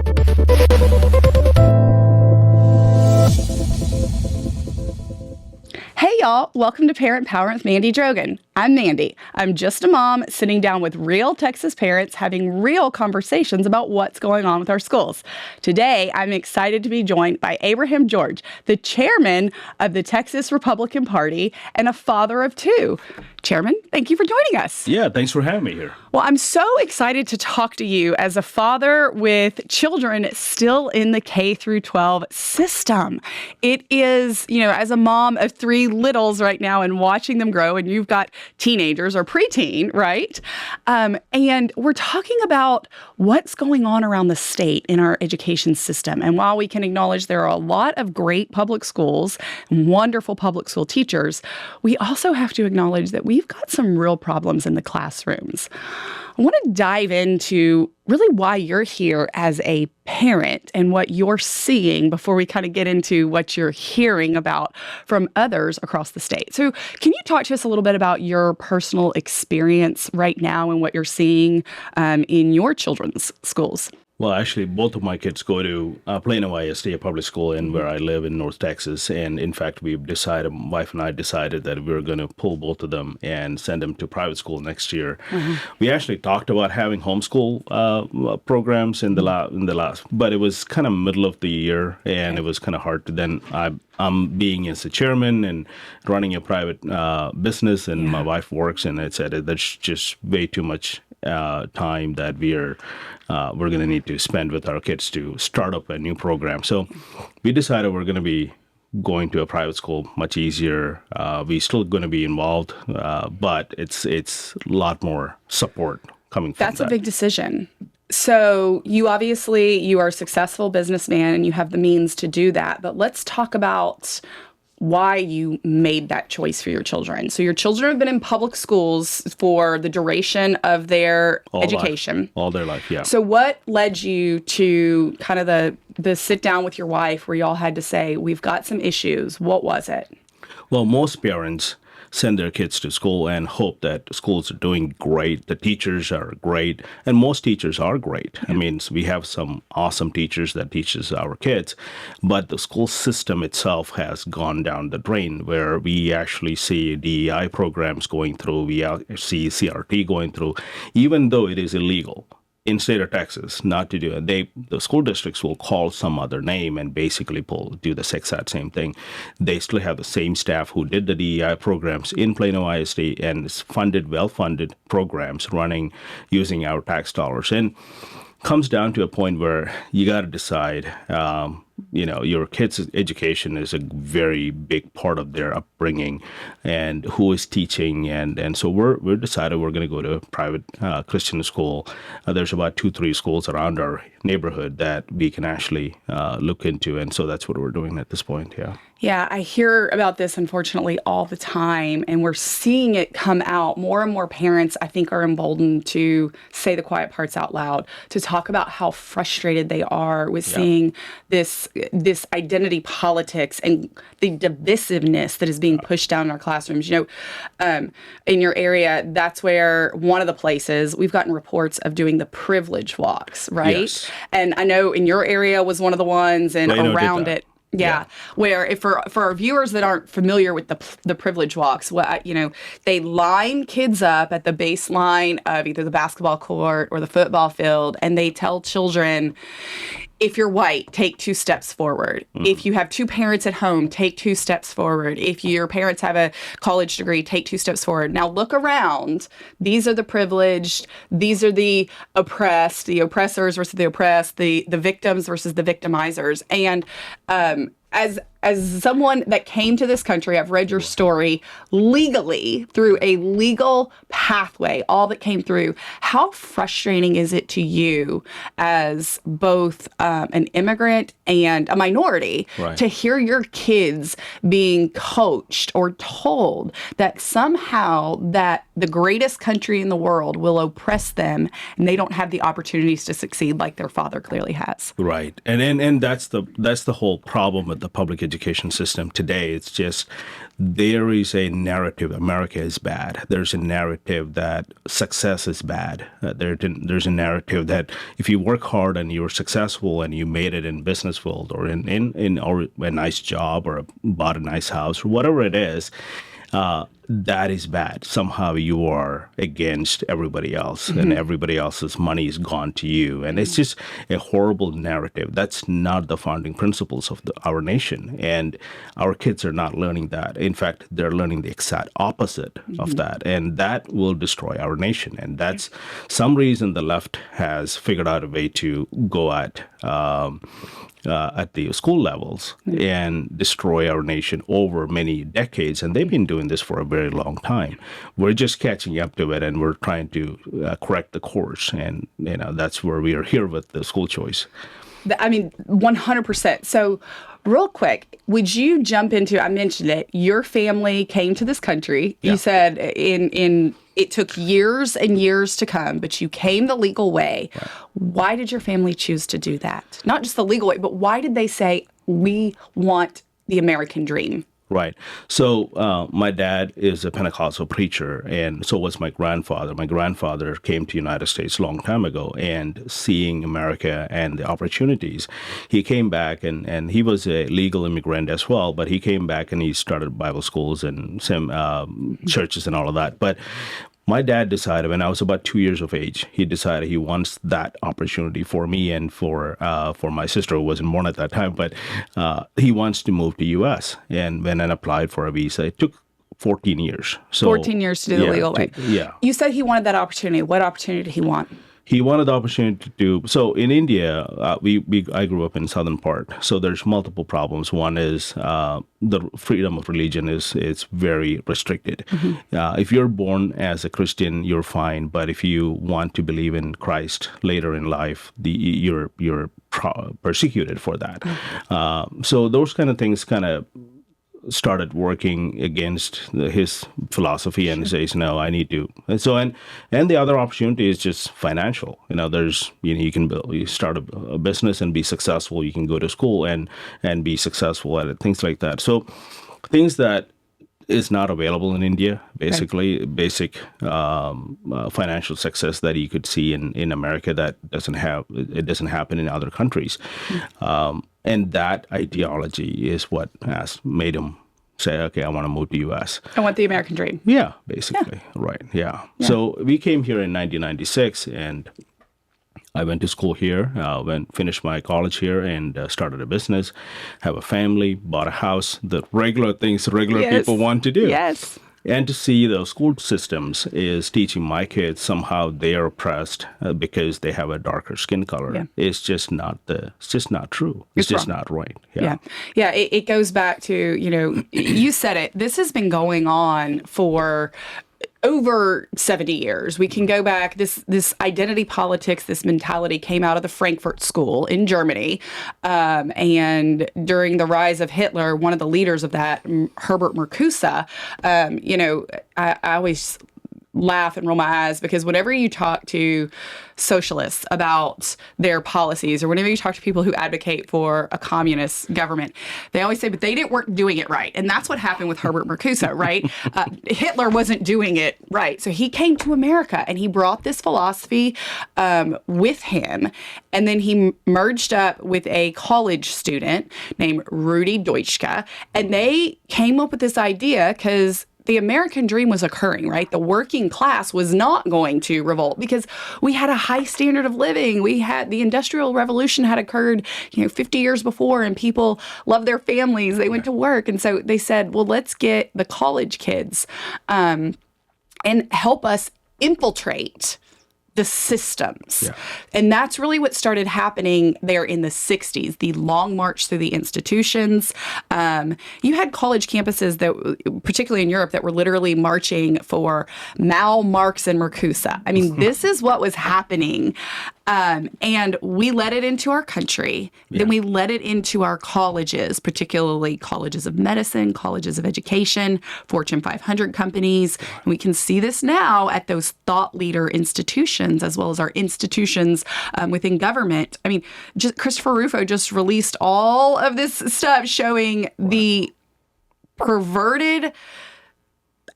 Hey y'all, welcome to Parent Power with Mandy Drogin. I'm Mandy. I'm just a mom sitting down with real Texas parents having real conversations about what's going on with our schools. Today, I'm excited to be joined by Abraham George, the chairman of the Texas Republican Party and a father of two. Chairman, thank you for joining us. Yeah, thanks for having me here. Well, I'm so excited to talk to you as a father with children still in the K through 12 system. It is, as a mom of three littles right now and watching them grow, and you've got teenagers or preteen, right? And we're talking about what's going on around the state in our education system. And while we can acknowledge there are a lot of great public schools and wonderful public school teachers, we also have to acknowledge that we've got some real problems in the classrooms. I want to dive into really why you're here as a parent and what you're seeing before we kind of get into what you're hearing about from others across the state. So can you talk to us a little bit about your personal experience right now and what you're seeing in your children's schools? Well, actually, both of my kids go to Plano ISD, a public school in where I live in North Texas. And in fact, my wife and I decided that we were going to pull both of them and send them to private school next year. Mm-hmm. We actually talked about having homeschool programs in the last, but it was kind of middle of the year, and it was kind of hard to then. I'm being as a chairman and running a private business, and my wife works, and I said that's just way too much time that we're going to need to spend with our kids to start up a new program. So we decided we're going to be going to a private school much easier. We're still going to be involved, but it's a lot more support coming from that. That's a big decision. So you are a successful businessman and you have the means to do that. But let's talk about why you made that choice for your children. So your children have been in public schools for the duration of their education. All their life, yeah. So what led you to kind of the sit down with your wife where y'all had to say, we've got some issues? What was it? Well, most parents send their kids to school and hope that schools are doing great, the teachers are great, and most teachers are great. Yeah. I mean, we have some awesome teachers that teaches our kids, but the school system itself has gone down the drain where we actually see DEI programs going through, we see CRT going through, even though it is illegal in state of Texas not to do it. The school districts will call some other name and basically do the exact same thing. They still have the same staff who did the DEI programs in Plano ISD and well-funded programs running using our tax dollars. And comes down to a point where you got to decide, your kids' education is a very big part of their upbringing and who is teaching. And so we're decided we're going to go to a private Christian school. There's about 2-3 schools around our neighborhood that we can actually look into. And so that's what we're doing at this point. Yeah. Yeah, I hear about this, unfortunately, all the time, and we're seeing it come out. More and more parents, I think, are emboldened to say the quiet parts out loud, to talk about how frustrated they are with seeing this identity politics and the divisiveness that is being pushed down in our classrooms. In your area, that's where one of the places we've gotten reports of doing the privilege walks, right? Yes. And I know in your area was one of the ones, and around it. Yeah, where if for our viewers that aren't familiar with the privilege walks, they line kids up at the baseline of either the basketball court or the football field, and they tell children, if you're white, take 2 steps forward. Mm-hmm. If you have 2 parents at home, take 2 steps forward. If your parents have a college degree, take 2 steps forward. Now look around. These are the privileged. These are the oppressed, the oppressors versus the oppressed, the victims versus the victimizers. And as someone that came to this country, I've read your story legally through a legal pathway, all that came through. How frustrating is it to you as both an immigrant and a minority to hear your kids being coached or told that somehow that the greatest country in the world will oppress them and they don't have the opportunities to succeed like their father clearly has? Right. And that's the whole problem with the public education education system today. It's just there is a narrative America is bad. There's a narrative that success is bad. There's a narrative that if you work hard and you're successful and you made it in business world or in or a nice job or bought a nice house or whatever it is, that is bad. Somehow you are against everybody else, and everybody else's money is gone to you. And it's just a horrible narrative. That's not the founding principles of our nation. And our kids are not learning that. In fact, they're learning the exact opposite of that. And that will destroy our nation. And that's some reason the left has figured out a way to go at the school levels and destroy our nation over many decades. And they've been doing this for a very long time. We're just catching up to it, and we're trying to correct the course. And, that's where we are here with the school choice. I mean, 100%. So real quick, would you jump into, I mentioned it, your family came to this country. Yeah. You said it took years and years to come, but you came the legal way. Right. Why did your family choose to do that? Not just the legal way, but why did they say, we want the American dream? Right. So my dad is a Pentecostal preacher, and so was my grandfather. My grandfather came to the United States a long time ago, and seeing America and the opportunities, he came back, and he was a legal immigrant as well, but he came back and he started Bible schools and some churches and all of that. But my dad decided when I was about 2 years of age, he decided he wants that opportunity for me and for my sister who wasn't born at that time, but he wants to move to U.S. And when I applied for a visa, it took 14 years. So 14 years to do the legal way. Yeah. You said he wanted that opportunity. What opportunity did he want? He wanted the opportunity to do, so in India, I grew up in the southern part, so there's multiple problems. One is the freedom of religion is very restricted. If you're born as a Christian, you're fine, but if you want to believe in Christ later in life, you're persecuted for that. So those kind of things kind of started working against his philosophy and says, no, I need to. And so, and the other opportunity is just financial. There's, you can you start a business and be successful. You can go to school and be successful at it, things like that. So things that is not available in India, basically. Right. Basic financial success that you could see in America that doesn't happen in other countries. And that ideology is what has made him say, okay, I want to move to U.S. I want the American dream. Yeah, basically. Yeah. Right. Yeah. So we came here in 1996, and I went to school here, finished my college here, and started a business, have a family, bought a house, the regular things regular people want to do. Yes. And to see the school systems is teaching my kids somehow they are oppressed because they have a darker skin color. Yeah. It's just not true. It's just wrong. Not right. Yeah. It goes back to, you said it. This has been going on for over 70 years. We can go back. This identity politics, this mentality came out of the Frankfurt School in Germany. And during the rise of Hitler, one of the leaders of that, Herbert Marcuse, I always laugh and roll my eyes because whenever you talk to socialists about their policies or whenever you talk to people who advocate for a communist government, they always say, but they weren't doing it right. And that's what happened with Herbert Marcuse, right? Hitler wasn't doing it right. So he came to America and he brought this philosophy with him. And then he merged up with a college student named Rudi Deutschke. And they came up with this idea because the American dream was occurring, right? The working class was not going to revolt because we had a high standard of living. We had the Industrial Revolution had occurred, 50 years before, and people loved their families. They went to work. And so they said, well, let's get the college kids and help us infiltrate the systems. Yeah. And that's really what started happening there in the 60s, the long march through the institutions. You had college campuses that, particularly in Europe, that were literally marching for Mao, Marx, and Marcuse. I mean, this is what was happening. And we let it into our country. Then we let it into our colleges, particularly colleges of medicine, colleges of education, Fortune 500 companies. And we can see this now at those thought leader institutions, as well as our institutions within government. I mean, Christopher Rufo just released all of this stuff showing the perverted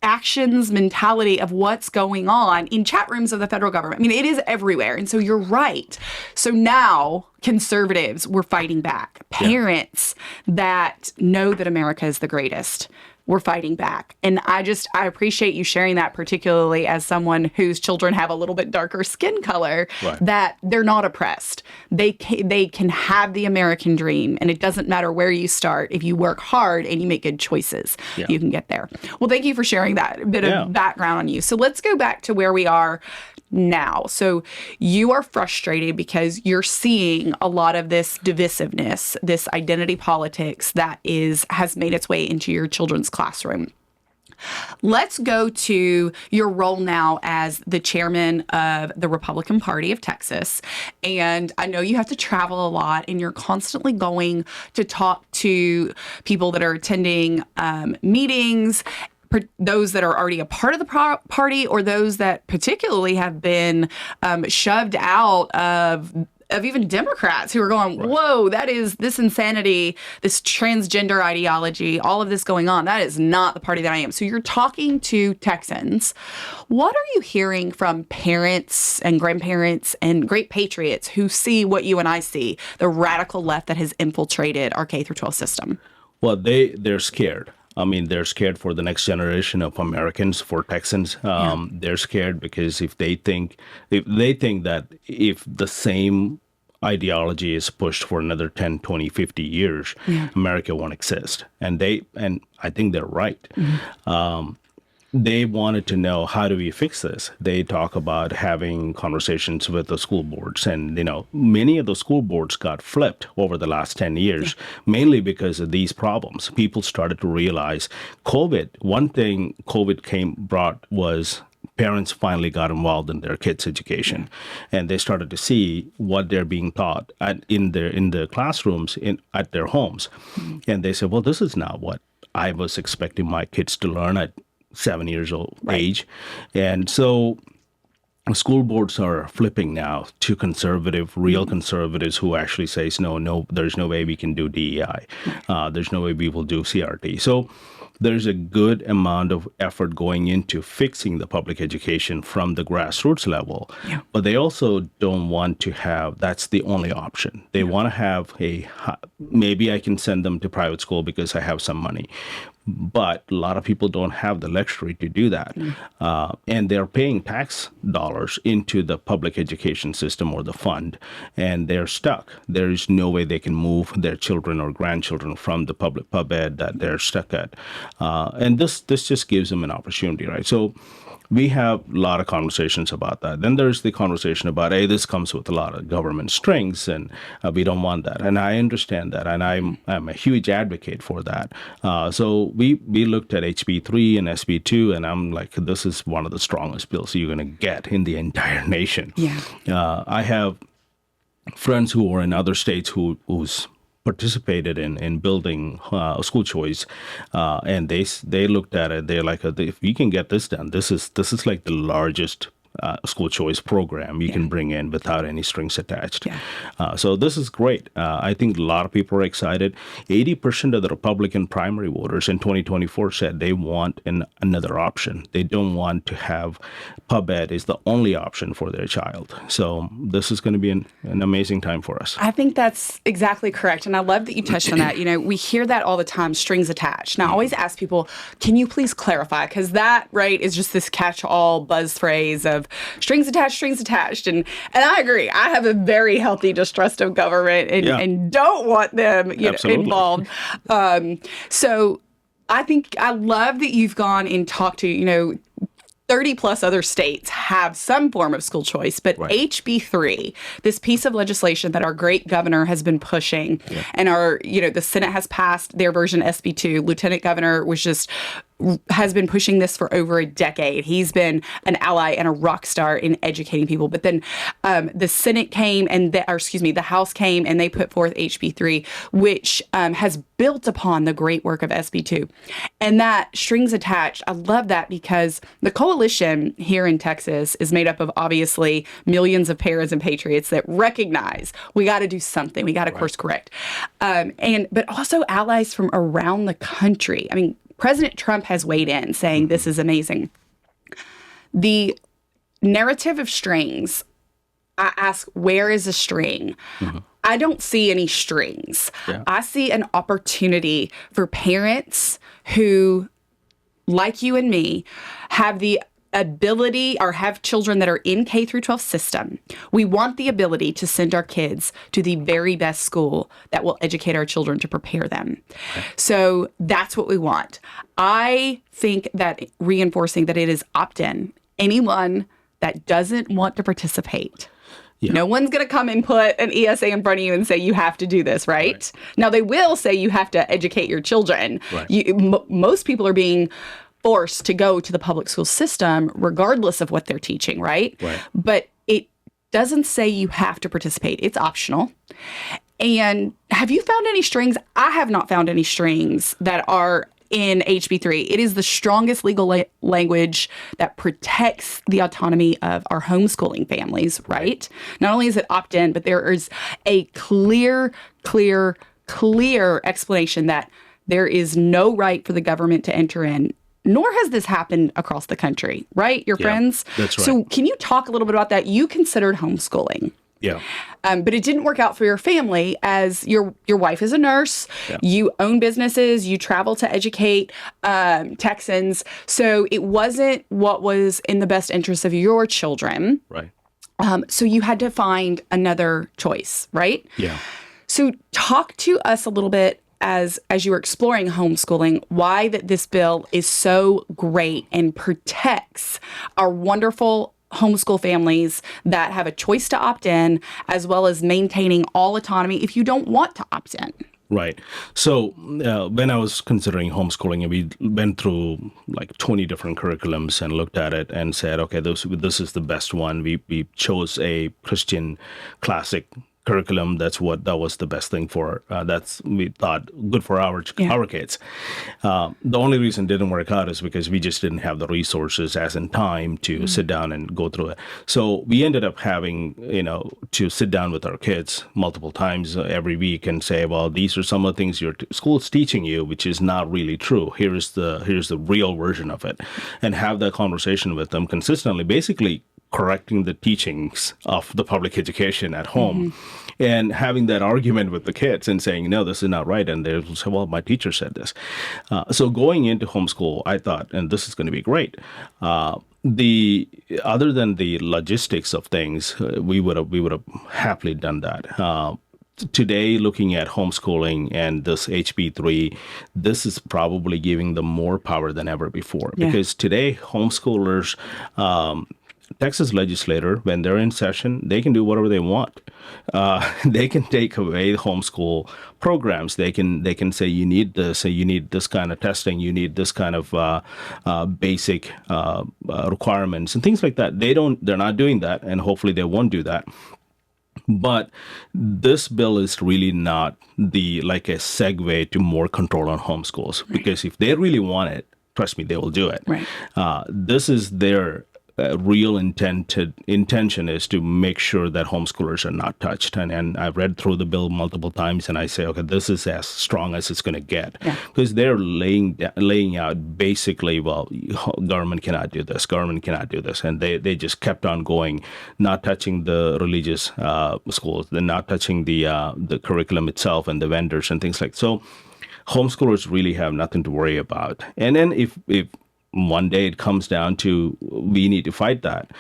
actions, mentality of what's going on in chat rooms of the federal government. I mean, it is everywhere. And so you're right. So now conservatives, we're fighting back. Parents that know that America is the greatest, we're fighting back. And I appreciate you sharing that, particularly as someone whose children have a little bit darker skin color, that they're not oppressed. They can have the American dream, and it doesn't matter where you start. If you work hard and you make good choices, you can get there. Well, thank you for sharing that bit of background on you. So let's go back to where we are now. So you are frustrated because you're seeing a lot of this divisiveness, this identity politics that has made its way into your children's classroom. Let's go to your role now as the chairman of the Republican Party of Texas. And I know you have to travel a lot, and you're constantly going to talk to people that are attending meetings, those that are already a part of the party, or those that particularly have been shoved out of even Democrats who are going, whoa, that is this insanity, this transgender ideology, all of this going on. That is not the party that I am. So you're talking to Texans. What are you hearing from parents and grandparents and great patriots who see what you and I see, the radical left that has infiltrated our K-12 system? Well, they're scared. I mean, they're scared for the next generation of Americans, for Texans. They're scared because if they think that if the same ideology is pushed for another 10, 20, 50 years, America won't exist. And I think they're right. They wanted to know, how do we fix this? They talk about having conversations with the school boards. And, many of the school boards got flipped over the last 10 years, mainly because of these problems. People started to realize one thing COVID brought was parents finally got involved in their kids' education, and they started to see what they're being taught in the classrooms at their homes. And they said, well, this is not what I was expecting my kids to learn at 7 years old age. And so school boards are flipping now to real conservatives who actually says, no, there's no way we can do DEI. There's no way we will do CRT. So there's a good amount of effort going into fixing the public education from the grassroots level. But they also don't want to have, that's the only option. They want to have maybe I can send them to private school because I have some money. But a lot of people don't have the luxury to do that. And they're paying tax dollars into the public education system or the fund, and they're stuck. There is no way they can move their children or grandchildren from the public pub ed that they're stuck at. And this just gives them an opportunity, right? So we have a lot of conversations about that. Then there's the conversation about, hey, this comes with a lot of government strings, and we don't want that. And I understand that, and I'm a huge advocate for that. So we looked at HB 3 and SB 2, and I'm like, this is one of the strongest bills you're going to get in the entire nation. I have friends who are in other states who's participated in building school choice, and they looked at it. They're like, if we can get this done, this is like the largest school choice program you can bring in without any strings attached. So this is great. I think a lot of people are excited. 80% of the Republican primary voters in 2024 said they want another option. They don't want to have pub ed is the only option for their child. So this is going to be an amazing time for us. I think that's exactly correct. And I love that you touched on that. We hear that all the time, strings attached. Now, I always ask people, can you please clarify? Because that, right, is just this catch-all buzz phrase of strings attached. And I agree. I have a very healthy distrust of government and don't want them involved. So I think I love that you've gone and talked to, 30 plus other states have some form of school choice, but HB 3, this piece of legislation that our great governor has been pushing, and the Senate has passed their version SB 2. Lieutenant Governor was just has been pushing this for over a decade. He's been an ally and a rock star in educating people. But then the Senate came the House came and they put forth HB3, which has built upon the great work of SB2. And that strings attached, I love that because the coalition here in Texas is made up of obviously millions of parents and patriots that recognize we got to do something. We got to course correct. But also allies from around the country. I mean, President Trump has weighed in saying this is amazing. The narrative of strings, I ask, where is the string? Mm-hmm. I don't see any strings. Yeah. I see an opportunity for parents who, like you and me, have the ability or have children that are in K through 12 system. We want the ability to send our kids to the very best school that will educate our children to prepare them. Okay. So that's what we want. I think that reinforcing that it is opt-in. Anyone that doesn't want to participate, no one's going to come and put an ESA in front of you and say you have to do this, right? Now, they will say you have to educate your children. Right. Most people are being forced to go to the public school system regardless of what they're teaching, right? But it doesn't say you have to participate. It's optional. And have you found any strings? I have not found any strings that are in HB3. It is the strongest legal language that protects the autonomy of our homeschooling families, right? Not only is it opt-in, but there is a clear explanation that there is no right for the government to enter in. Nor has this happened across the country, right? Your friends? That's right. So can you talk a little bit about that? You considered homeschooling. Yeah. But it didn't work out for your family as your wife is a nurse. Yeah. You own businesses. You travel to educate Texans. So it wasn't what was in the best interest of your children. Right. So you had to find another choice, right? Yeah. So talk to us a little bit as you were exploring homeschooling, why that this bill is so great and protects our wonderful homeschool families that have a choice to opt in, as well as maintaining all autonomy if you don't want to opt in. Right. So when I was considering homeschooling, we went through like 20 different curriculums and looked at it and said, okay, this is the best one. We chose a Christian classic curriculum. That was the best thing for we thought good for our kids. The only reason it didn't work out is because we just didn't have the resources as in time to sit down and go through it. So we ended up having to sit down with our kids multiple times every week and say, well, these are some of the things your school's teaching you, which is not really true. Here's the real version of it, and have that conversation with them consistently, basically correcting the teachings of the public education at home, and having that argument with the kids and saying, no, this is not right. And they'll say, well, my teacher said this. So going into homeschool, I thought, and this is going to be great. Other than the logistics of things, we would have happily done that. Today, looking at homeschooling and this HB3, this is probably giving them more power than ever before. Because today, homeschoolers, Texas legislator, when they're in session, they can do whatever they want. They can take away homeschool programs. They can say you need this, you need this kind of testing, you need this kind of basic requirements and things like that. They're not doing that, and hopefully they won't do that. But this bill is really not like a segue to more control on homeschools, because if they really want it, trust me, they will do it. Right. This is their real intention is to make sure that homeschoolers are not touched. And I've read through the bill multiple times, and I say, okay, this is as strong as it's going to get. Because they're laying out basically, well, government cannot do this, government cannot do this. And they just kept on going, not touching the religious schools, they're not touching the curriculum itself and the vendors and things like that. So homeschoolers really have nothing to worry about. And then if one day it comes down to we need to fight that,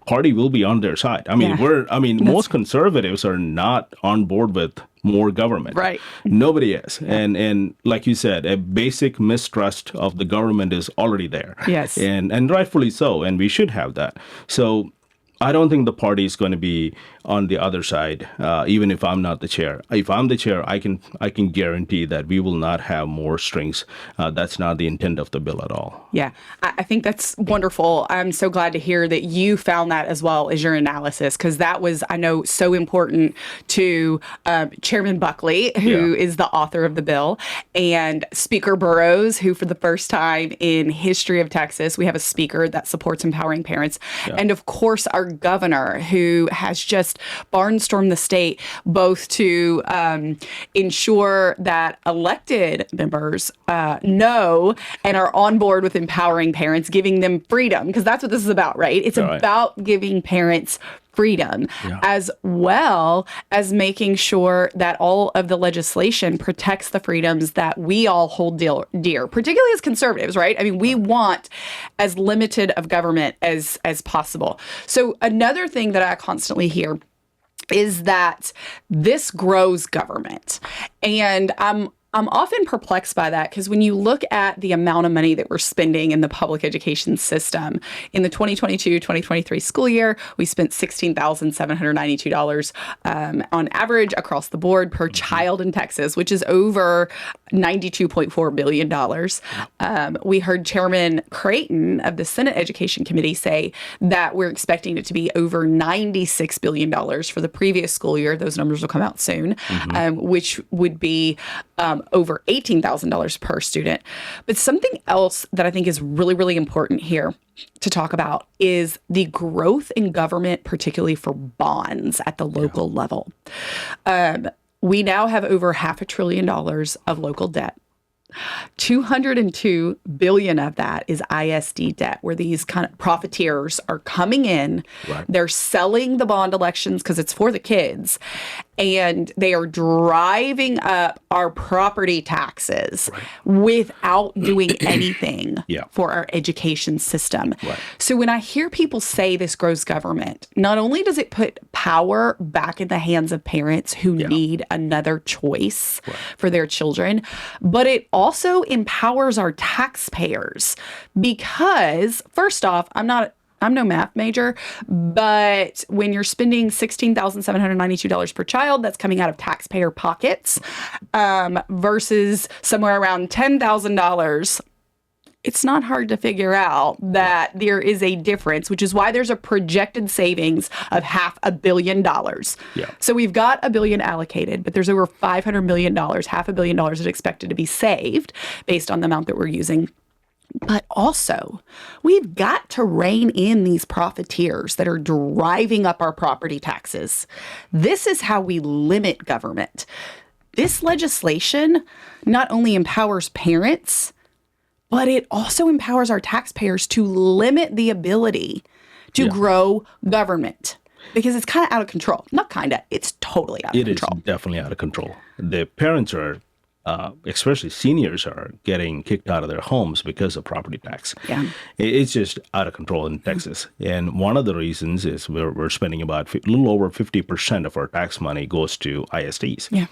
party will be on their side. Most conservatives are not on board with more government. Right. Nobody is. And like you said, a basic mistrust of the government is already there. Yes. And rightfully so. And we should have that. So I don't think the party is going to be on the other side, even if I'm not the chair. If I'm the chair, I can guarantee that we will not have more strings. That's not the intent of the bill at all. Yeah, I think that's wonderful. I'm so glad to hear that you found that as well as your analysis, because that was, I know, so important to Chairman Buckley, who is the author of the bill, and Speaker Burrows, who for the first time in history of Texas, we have a speaker that supports empowering parents. And of course, our governor, who has just barnstormed the state, both to ensure that elected members know and are on board with empowering parents, giving them freedom, because that's what this is about, right? It's about giving parents freedom, as well as making sure that all of the legislation protects the freedoms that we all hold dear, particularly as conservatives, right? I mean, we want as limited of government as possible. So another thing that I constantly hear is that this grows government. And I'm often perplexed by that, because when you look at the amount of money that we're spending in the public education system, in the 2022-2023 school year, we spent $16,792 on average across the board per child in Texas, which is over $92.4 billion. We heard Chairman Creighton of the Senate Education Committee say that we're expecting it to be over $96 billion for the previous school year. Those numbers will come out soon, which would be over $18,000 per student. But something else that I think is really, really important here to talk about is the growth in government, particularly for bonds at the local level. We now have over $500 billion of local debt. $202 billion of that is ISD debt, where these kind of profiteers are coming in. They're selling the bond elections because it's for the kids, and they are driving up our property taxes without doing anything for our education system. So when I hear people say this grows government, not only does it put power back in the hands of parents who need another choice for their children, but it also empowers our taxpayers, because first off, I'm no math major, but when you're spending $16,792 per child, that's coming out of taxpayer pockets, versus somewhere around $10,000. It's not hard to figure out that there is a difference, which is why there's a projected savings of $500 million. So we've got $1 billion allocated, but there's over $500 million, $500 million is expected to be saved based on the amount that we're using. But also, we've got to rein in these profiteers that are driving up our property taxes. This is how we limit government. This legislation not only empowers parents, but it also empowers our taxpayers to limit the ability to grow government, because it's kind of out of control. Not kind of, it's totally out of control. It is definitely out of control. The parents are, especially seniors, are getting kicked out of their homes because of property tax. It's just out of control in Texas. And one of the reasons is we're spending about a little over 50% of our tax money goes to ISDs.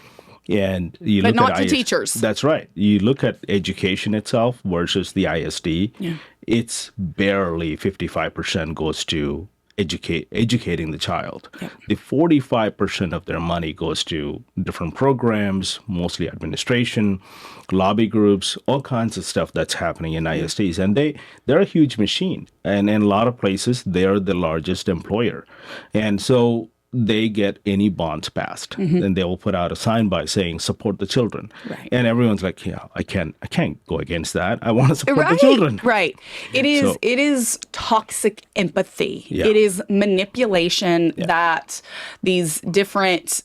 And you but look not at to teachers. That's right. You look at education itself versus the ISD. It's barely 55% goes to educating the child. The 45% of their money goes to different programs, mostly administration, lobby groups, all kinds of stuff that's happening in ISDs. And they're a huge machine. And in a lot of places, they're the largest employer. And so they get any bonds passed, and they will put out a sign by saying support the children. And everyone's like, I can't go against that. I want to support the children. It is toxic empathy. It is manipulation that these different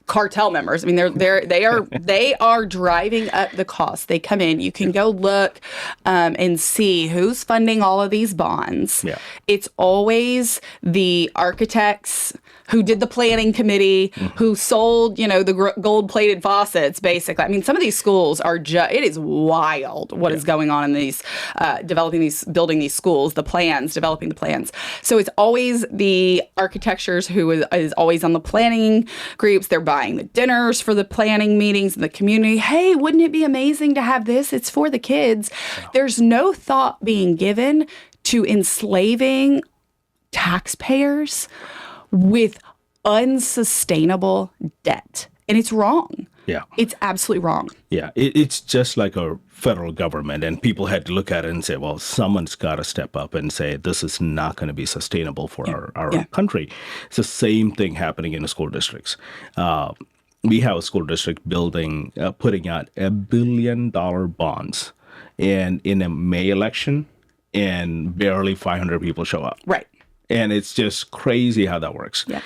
cartel members, I mean, they are driving up the cost. They come in. You can go look and see who's funding all of these bonds. It's always the architects who did the planning committee, who sold, the gold-plated faucets, basically. I mean, some of these schools are it is wild what is going on in these, building these schools, developing the plans. So it's always the architectures who is always on the planning groups. They're buying the dinners for the planning meetings in the community. Hey, wouldn't it be amazing to have this? It's for the kids. There's no thought being given to enslaving taxpayers with unsustainable debt. And it's wrong. Yeah. It's absolutely wrong. Yeah. It's just like a federal government, and people had to look at it and say, well, someone's got to step up and say, this is not going to be sustainable for our country. It's the same thing happening in the school districts. We have a school district building, putting out $1 billion bonds, and in a May election, and barely 500 people show up. Right. And it's just crazy how that works. Yeah.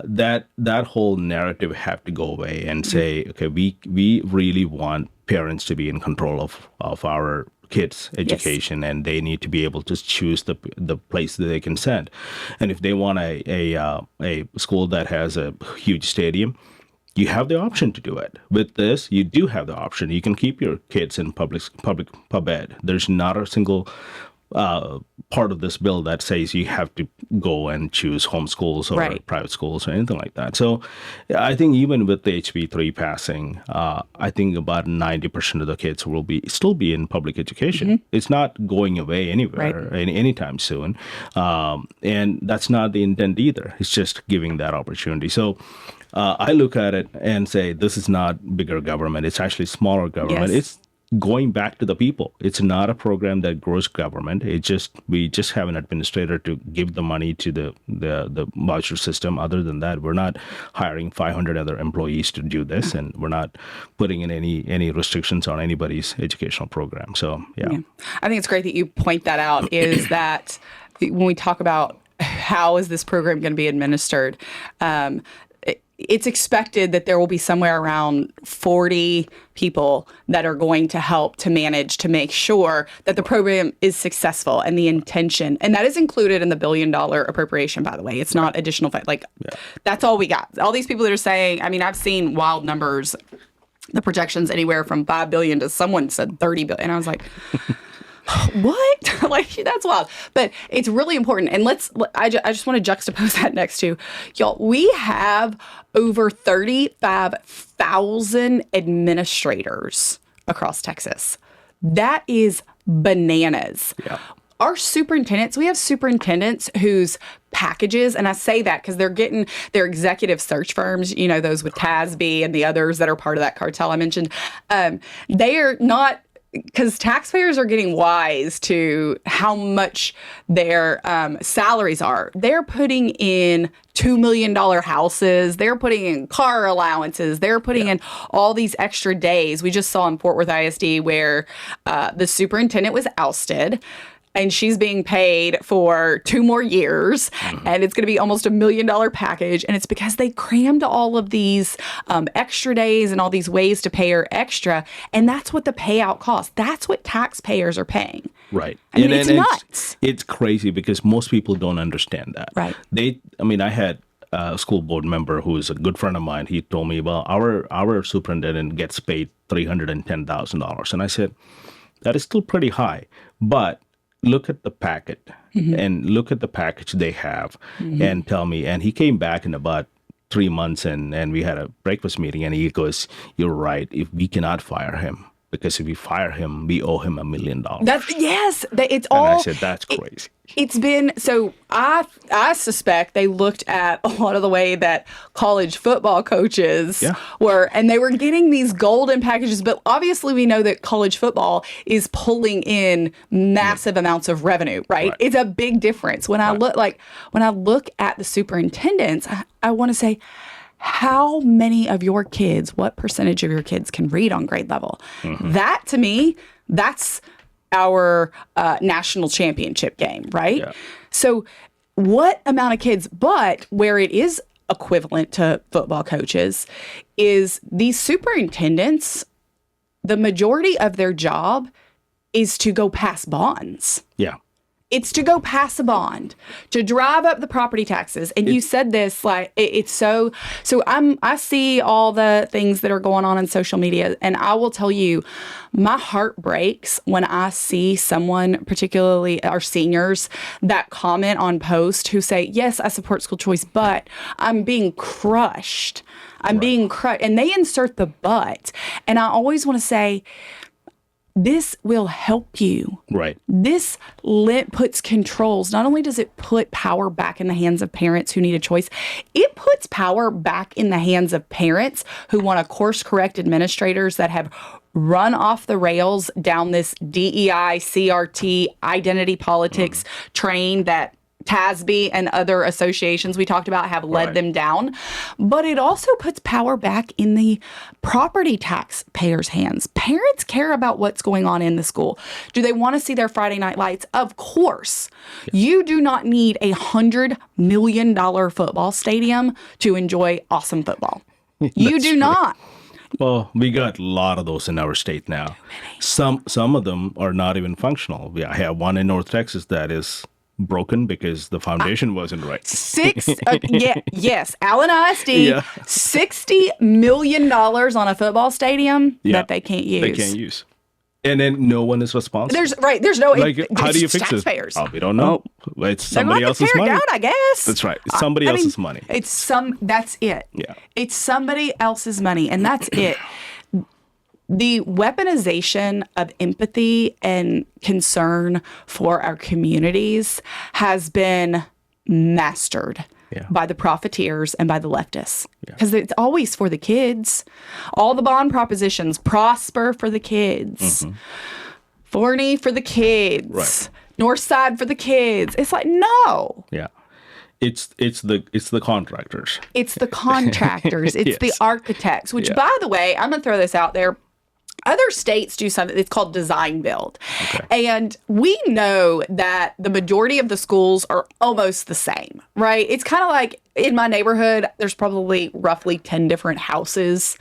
That whole narrative have to go away and say, okay, we really want parents to be in control of our kids' education, and they need to be able to choose the place that they can send. And if they want a school that has a huge stadium, you have the option to do it. With this, you do have the option. You can keep your kids in public pub ed. There's not a single part of this bill that says you have to go and choose homeschools or private schools or anything like that. So I think even with the HB3 passing, I think about 90% of the kids will still be in public education. Mm-hmm. It's not going away anywhere anytime soon. And that's not the intent either. It's just giving that opportunity. So I look at it and say, this is not bigger government. It's actually smaller government. Yes. It's going back to the people. It's not a program that grows government. We just have an administrator to give the money to the voucher system. Other than that, we're not hiring 500 other employees to do this, and we're not putting in any restrictions on anybody's educational program. So, yeah. I think it's great that you point that out, is that when we talk about how is this program going to be administered, it's expected that there will be somewhere around 40 people that are going to help to manage to make sure that the program is successful, and the intention. And that is included in the $1 billion appropriation, by the way. It's not additional. That's all we got. All these people that are saying, I mean, I've seen wild numbers, the projections anywhere from $5 billion to someone said $30 billion. And I was like, what? Like, that's wild. But it's really important. And I just want to juxtapose that next to, y'all, we have over 35,000 administrators across Texas. That is bananas. Yeah. Our superintendents, we have superintendents whose packages, and I say that because they're getting their executive search firms, those with TASB and the others that are part of that cartel I mentioned, they are not, because taxpayers are getting wise to how much their salaries are. They're putting in $2 million houses. They're putting in car allowances. They're putting in all these extra days. We just saw in Fort Worth ISD where the superintendent was ousted, and she's being paid for 2 more years, and it's going to be almost $1 million package. And it's because they crammed all of these extra days and all these ways to pay her extra, and that's what the payout costs. That's what taxpayers are paying. Right. I mean, it's nuts. It's crazy because most people don't understand that. Right. I had a school board member who is a good friend of mine. He told me, well, our superintendent gets paid $310,000. And I said, that is still pretty high, but look at the packet and look at the package they have and tell me. And he came back in about 3 months and we had a breakfast meeting, and he goes, you're right. If we cannot fire him, because if we fire him, we owe him $1 million. It's all. And I said, that's crazy. It's been, so I suspect they looked at a lot of the way that college football coaches were, and they were getting these golden packages. But obviously we know that college football is pulling in massive amounts of revenue, right? It's a big difference. When I look at the superintendents, I want to say, how many of your kids, what percentage of your kids can read on grade level? That, to me, that's our national championship game, right? Yeah. So what amount of kids, but where it is equivalent to football coaches is these superintendents, the majority of their job is to go pass bonds. Yeah. It's to go pass a bond, to drive up the property taxes. And you said this, like, it's so I see all the things that are going on social media, and I will tell you, my heart breaks when I see someone, particularly our seniors, that comment on post who say, yes, I support school choice, but I'm being crushed. I'm being crushed. And they insert the but. And I always want to say, this will help you. Right. This puts controls. Not only does it put power back in the hands of parents who need a choice, it puts power back in the hands of parents who want to course correct administrators that have run off the rails down this DEI, CRT, identity politics train that TASB and other associations we talked about have led them down. But it also puts power back in the property taxpayers' hands. Parents care about what's going on in the school. Do they want to see their Friday night lights? Of course. You do not need $100 million football stadium to enjoy awesome football. You do not. Well, we got a lot of those in our state now. Some of them are not even functional. I have one in North Texas that is broken because the foundation wasn't right. Yes, Allen ISD, $60 million on a football stadium that they can't use. They can't use. And then no one is responsible. There's no, how do you fix this? Oh, we don't know. It's somebody else's money. Down, I guess. That's right. It's somebody else's money. That's it. Yeah. It's somebody else's money, and that's it. The weaponization of empathy and concern for our communities has been mastered by the profiteers and by the leftists. Because it's always for the kids. All the bond propositions, prosper for the kids. Forney for the kids. Right. North Side for the kids. It's like, no. Yeah. It's the contractors. It's the contractors. It's the architects, which, by the way, I'm going to throw this out there. Other states do something, it's called design build. Okay. And we know that the majority of the schools are almost the same, right? It's kind of like in my neighborhood, there's probably roughly 10 different houses.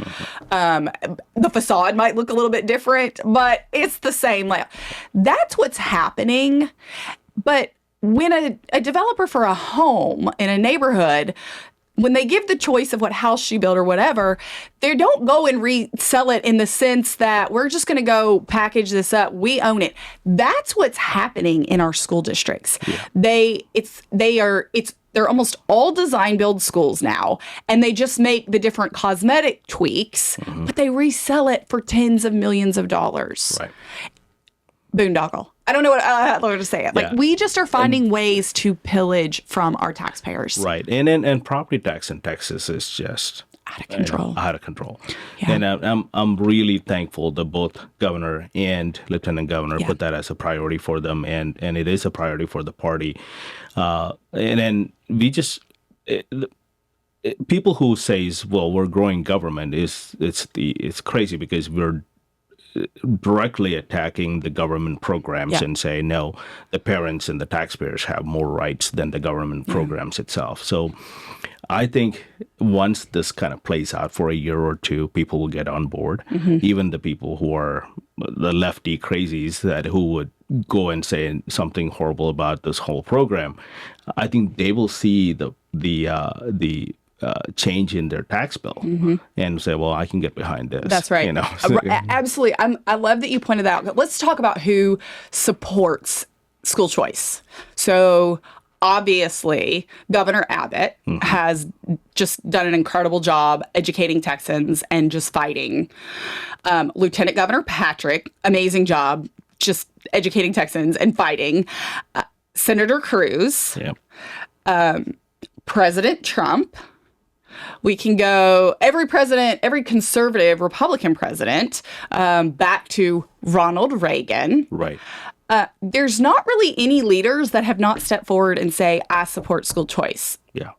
The facade might look a little bit different, but it's the same layout. That's what's happening. But when a developer for a home in a neighborhood, when they give the choice of what house you build or whatever, they don't go and resell it in the sense that we're just going to go package this up. We own it. That's what's happening in our school districts. Yeah. They're almost all design build schools now, and they just make the different cosmetic tweaks, but they resell it for tens of millions of dollars. Right. Boondoggle. I don't know how to say it. Like, we just are finding ways to pillage from our taxpayers. Right. And property tax in Texas is just out of control. Out of control. Yeah. And I'm really thankful that both governor and lieutenant governor put that as a priority for them, and it is a priority for the party. And then we just people who says, well, we're growing government it's crazy, because we're directly attacking the government programs and say, no, the parents and the taxpayers have more rights than the government programs itself. So I think once this kind of plays out for a year or two, people will get on board. Even the people who are the lefty crazies who would go and say something horrible about this whole program, I think they will see the change in their tax bill and say, well, I can get behind this. That's right. You know? Absolutely. I love that you pointed that out. Let's talk about who supports school choice. So obviously, Governor Abbott has just done an incredible job educating Texans and just fighting. Lieutenant Governor Patrick, amazing job just educating Texans and fighting. Senator Cruz, President Trump. We can go every conservative Republican president, back to Ronald Reagan. Right. There's not really any leaders that have not stepped forward and say, I support school choice. Yeah.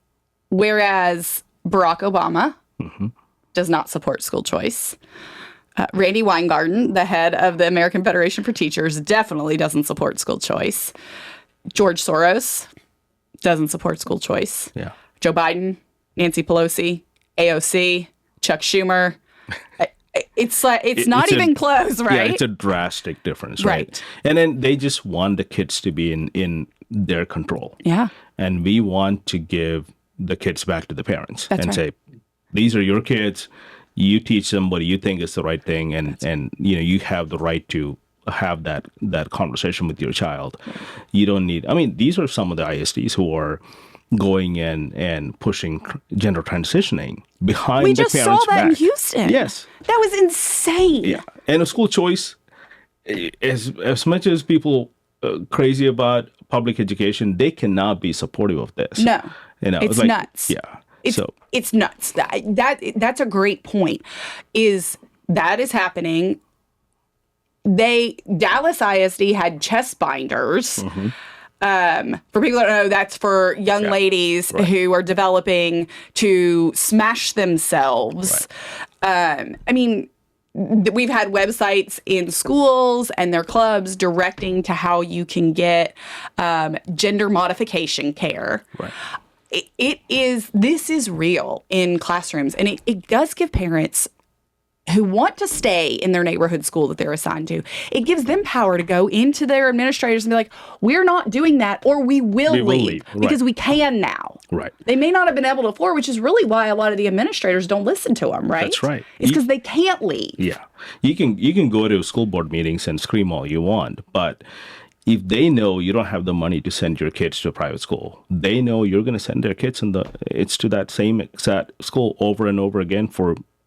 Whereas Barack Obama does not support school choice. Randy Weingarten, the head of the American Federation for Teachers, definitely doesn't support school choice. George Soros doesn't support school choice. Yeah. Joe Biden, Nancy Pelosi, AOC, Chuck Schumer. It's like it's not even close, right? Yeah, it's a drastic difference, right? And then they just want the kids to be in their control. Yeah. And we want to give the kids back to the parents say, these are your kids. You teach them what you think is the right thing, and you have the right to have that conversation with your child. You don't need. I mean, these are some of the ISDs who are going in and pushing gender transitioning behind the parents' back. We just saw that in Houston. Yes. That was insane. Yeah. And a school choice as much as people crazy about public education, they cannot be supportive of this. No, it's like, nuts. Yeah, it's nuts. That's a great point. That is happening. Dallas ISD had chest binders. Mm-hmm. For people that don't know, that's for young ladies who are developing to smash themselves. Right. We've had websites in schools and their clubs directing to how you can get gender modification care. Right. This is real in classrooms, and it does give parents who want to stay in their neighborhood school that they're assigned to, it gives them power to go into their administrators and be like, we're not doing that, or we will leave. Because we can now. Right. They may not have been able to afford, which is really why a lot of the administrators don't listen to them, right? That's right. It's because they can't leave. Yeah. You can go to school board meetings and scream all you want, but if they know you don't have the money to send your kids to a private school, they know you're going to send their kids to that same exact school over and over again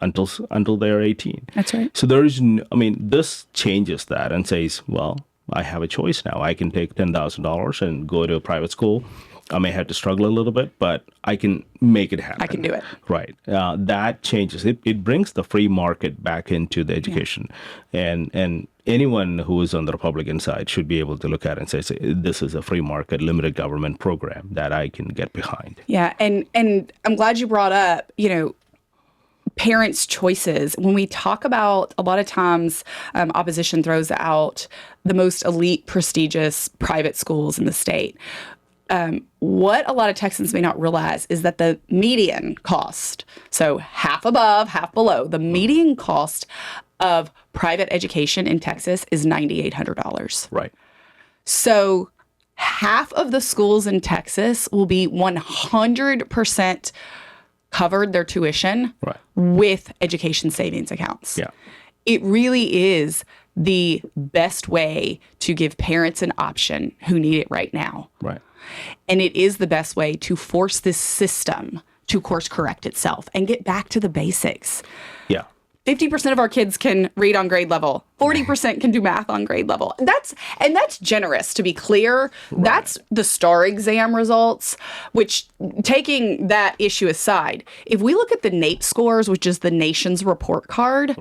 until they're 18. That's right. So this changes that and says, well, I have a choice now. I can take $10,000 and go to a private school. I may have to struggle a little bit, but I can make it happen. I can do it. Right. That changes. It brings the free market back into the education. Yeah. And anyone who is on the Republican side should be able to look at it and say, this is a free market, limited government program that I can get behind. Yeah. And I'm glad you brought up, parents' choices. When we talk about, a lot of times, opposition throws out the most elite, prestigious private schools in the state. What a lot of Texans may not realize is that the median cost, so half above, half below, the median cost of private education in Texas is $9,800. Right. So half of the schools in Texas will be 100% covered their tuition with education savings accounts. Yeah. It really is the best way to give parents an option who need it right now. Right. And it is the best way to force this system to course correct itself and get back to the basics. Yeah. 50% of our kids can read on grade level. 40% can do math on grade level. That's generous, to be clear. Right. That's the STAR exam results, which, taking that issue aside, if we look at the NAEP scores, which is the nation's report card,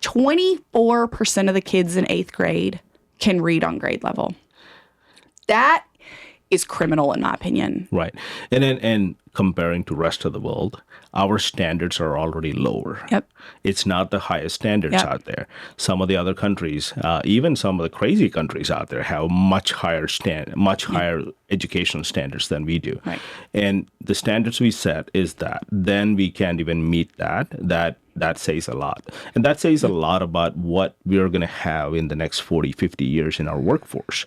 24% of the kids in 8th grade can read on grade level. That is criminal, in my opinion. Right. And comparing to rest of the world, our standards are already lower. Yep. It's not the highest standards out there. Some of the other countries, even some of the crazy countries out there, have much higher educational standards than we do. Right. And the standards we set is that then we can't even meet that says a lot. And that says a lot about what we're going to have in the next 40, 50 years in our workforce.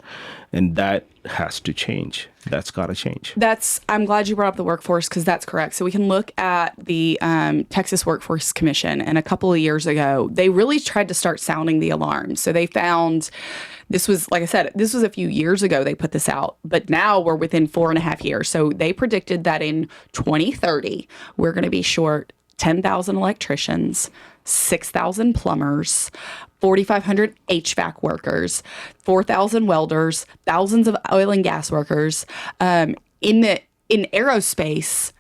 And that has to change. That's got to change. I'm glad you brought up the workforce, because that's correct. So we can look at the Texas Workforce Commission, and a couple of years ago, they really tried to start sounding the alarm. So they found, this was, like I said, this was a few years ago they put this out, but now we're within 4.5 years. So they predicted that in 2030, we're going to be short 10,000 electricians, 6,000 plumbers, 4,500 HVAC workers, 4,000 welders, thousands of oil and gas workers. In aerospace,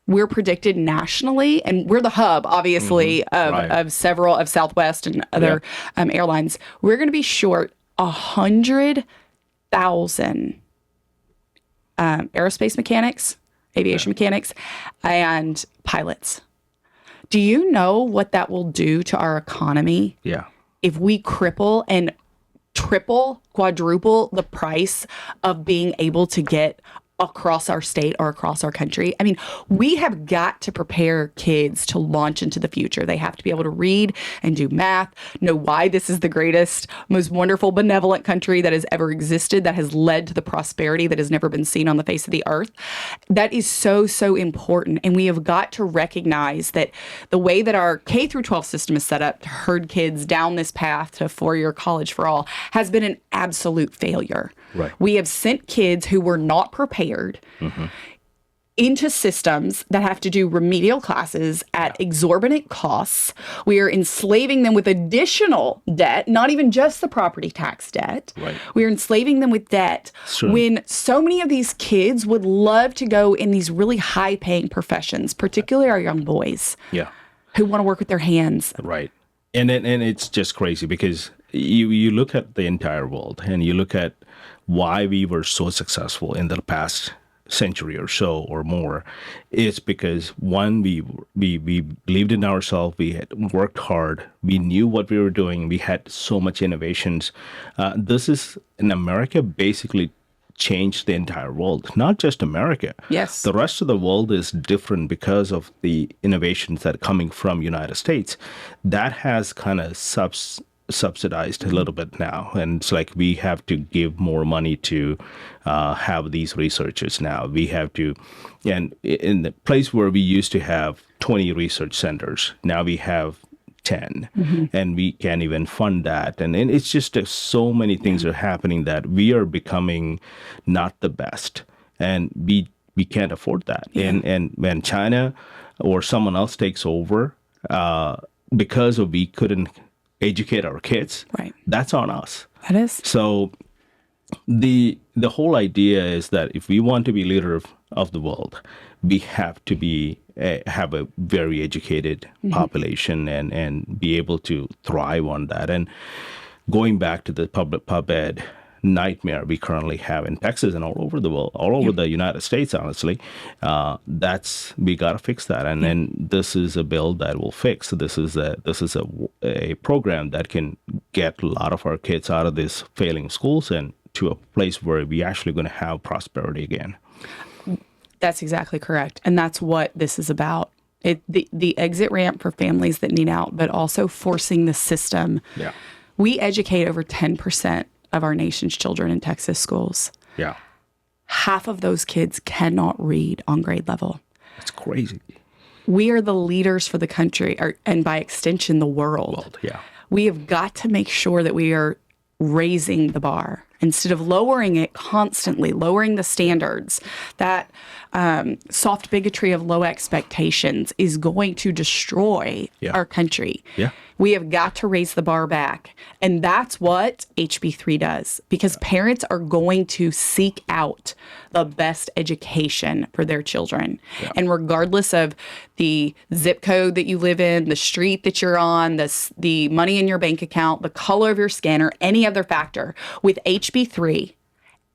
we're predicted nationally, and we're the hub, obviously, of several of Southwest and other airlines. We're going to be short 100,000 aerospace mechanics, aviation mechanics, and pilots. Do you know what that will do to our economy? Yeah. If we cripple and triple, quadruple the price of being able to get across our state or across our country. I mean, we have got to prepare kids to launch into the future. They have to be able to read and do math, know why this is the greatest, most wonderful, benevolent country that has ever existed, that has led to the prosperity that has never been seen on the face of the earth. That is so, so important. And we have got to recognize that the way that our K through 12 system is set up to herd kids down this path to four-year college for all has been an absolute failure. Right. We have sent kids who were not prepared into systems that have to do remedial classes at exorbitant costs. We are enslaving them with additional debt, not even just the property tax debt. Right. We are enslaving them with debt when so many of these kids would love to go in these really high-paying professions, particularly our young boys who want to work with their hands. Right. And it's just crazy because you look at the entire world and you look at why we were so successful in the past century or so or more. It's because one, we believed in ourselves, we had worked hard, we knew what we were doing, we had so much innovations. This is in America basically changed the entire world, not just America. Yes. The rest of the world is different because of the innovations that are coming from United States. That has kind of subsidized a little bit now. And it's like we have to give more money to have these researchers now. We have to, and in the place where we used to have 20 research centers, now we have 10, and we can't even fund that. And it's just so many things are happening that we are becoming not the best, and we can't afford that. And when China or someone else takes over, because we couldn't educate our kids, that's on us. That is. So the whole idea is that if we want to be leader of the world, we have to be have a very educated population and be able to thrive on that. And going back to the public pub ed nightmare we currently have in Texas and all over the world, all over the United States, honestly, we got to fix that. And then this is a bill that will fix. This is a program that can get a lot of our kids out of these failing schools and to a place where we actually going to have prosperity again. That's exactly correct. And that's what this is about. The exit ramp for families that need out, but also forcing the system. Yeah. We educate over 10% of our nation's children in Texas schools. Yeah. Half of those kids cannot read on grade level. That's crazy. We are the leaders for the country, and by extension, the world. Yeah. We have got to make sure that we are raising the bar instead of lowering it constantly, lowering the standards. That soft bigotry of low expectations is going to destroy our country. Yeah. We have got to raise the bar back. And that's what HB3 does, because parents are going to seek out the best education for their children. Yeah. And regardless of the zip code that you live in, the street that you're on, the money in your bank account, the color of your skin, or any other factor, with HB3,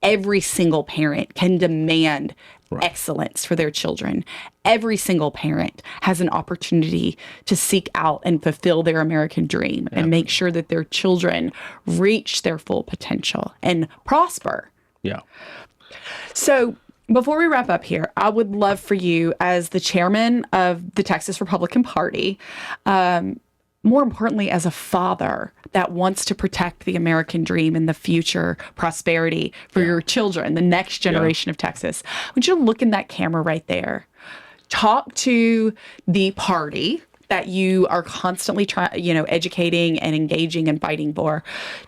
every single parent can demand excellence for their children. Every single parent has an opportunity to seek out and fulfill their American dream and make sure that their children reach their full potential and prosper. Yeah. So before we wrap up here, I would love for you, as the chairman of the Texas Republican Party, more importantly, as a father that wants to protect the American dream and the future prosperity for your children, the next generation of Texas, I want you to look in that camera right there. Talk to the party that you are constantly educating and engaging and fighting for.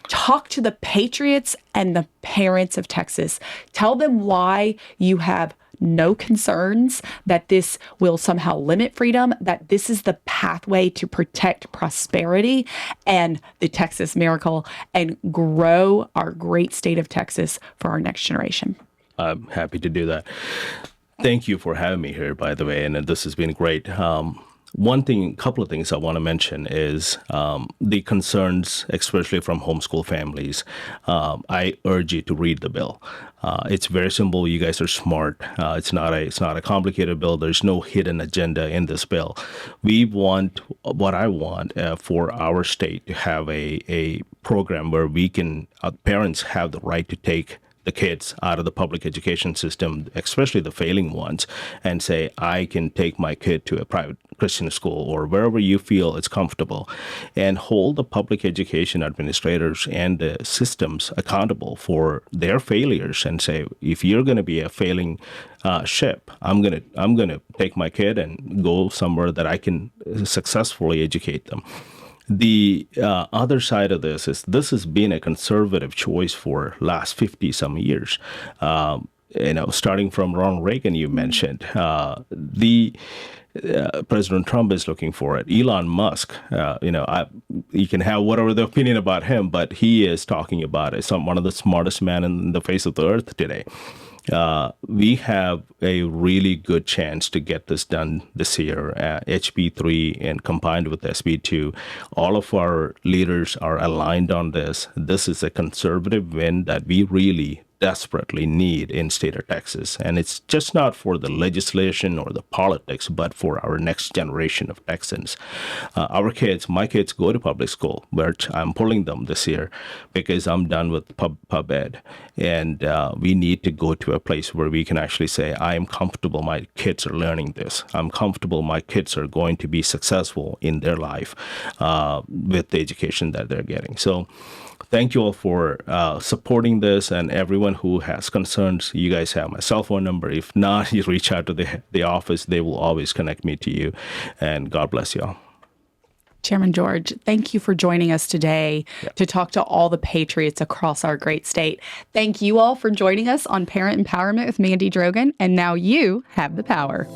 Talk to the patriots and the parents of Texas. Tell them why you have no concerns that this will somehow limit freedom, that this is the pathway to protect prosperity and the Texas miracle and grow our great state of Texas for our next generation. I'm happy to do that. Thank you for having me here, by the way, and this has been great. Couple of things I want to mention is the concerns, especially from homeschool families. I urge you to read the bill. It's very simple. You guys are smart. It's not a complicated bill. There's no hidden agenda in this bill. What I want for our state to have a program where we can parents have the right to take the kids out of the public education system, especially the failing ones, and say, I can take my kid to a private Christian school or wherever you feel it's comfortable, and hold the public education administrators and the systems accountable for their failures and say, if you're going to be a failing ship, I'm gonna take my kid and go somewhere that I can successfully educate them. The other side of this has been a conservative choice for last 50 some years. starting from Ronald Reagan, you mentioned, the President Trump is looking for it. Elon Musk, you can have whatever the opinion about him, but he is talking about it. One of the smartest men in the face of the earth today. We have a really good chance to get this done this year. HB3 and combined with SB2, all of our leaders are aligned on this. This is a conservative win that we really desperately need in state of Texas. And it's just not for the legislation or the politics, but for our next generation of Texans. My kids go to public school, where I'm pulling them this year because I'm done with pub ed. And we need to go to a place where we can actually say, I am comfortable my kids are learning this. I'm comfortable my kids are going to be successful in their life with the education that they're getting. So thank you all for supporting this, and everyone who has concerns, you guys have my cell phone number. If not, you reach out to the office. They will always connect me to you, and God bless you all. Chairman George, thank you for joining us today to talk to all the patriots across our great state. Thank you all for joining us on Parent Empowerment with Mandy Drogin, and now you have the power.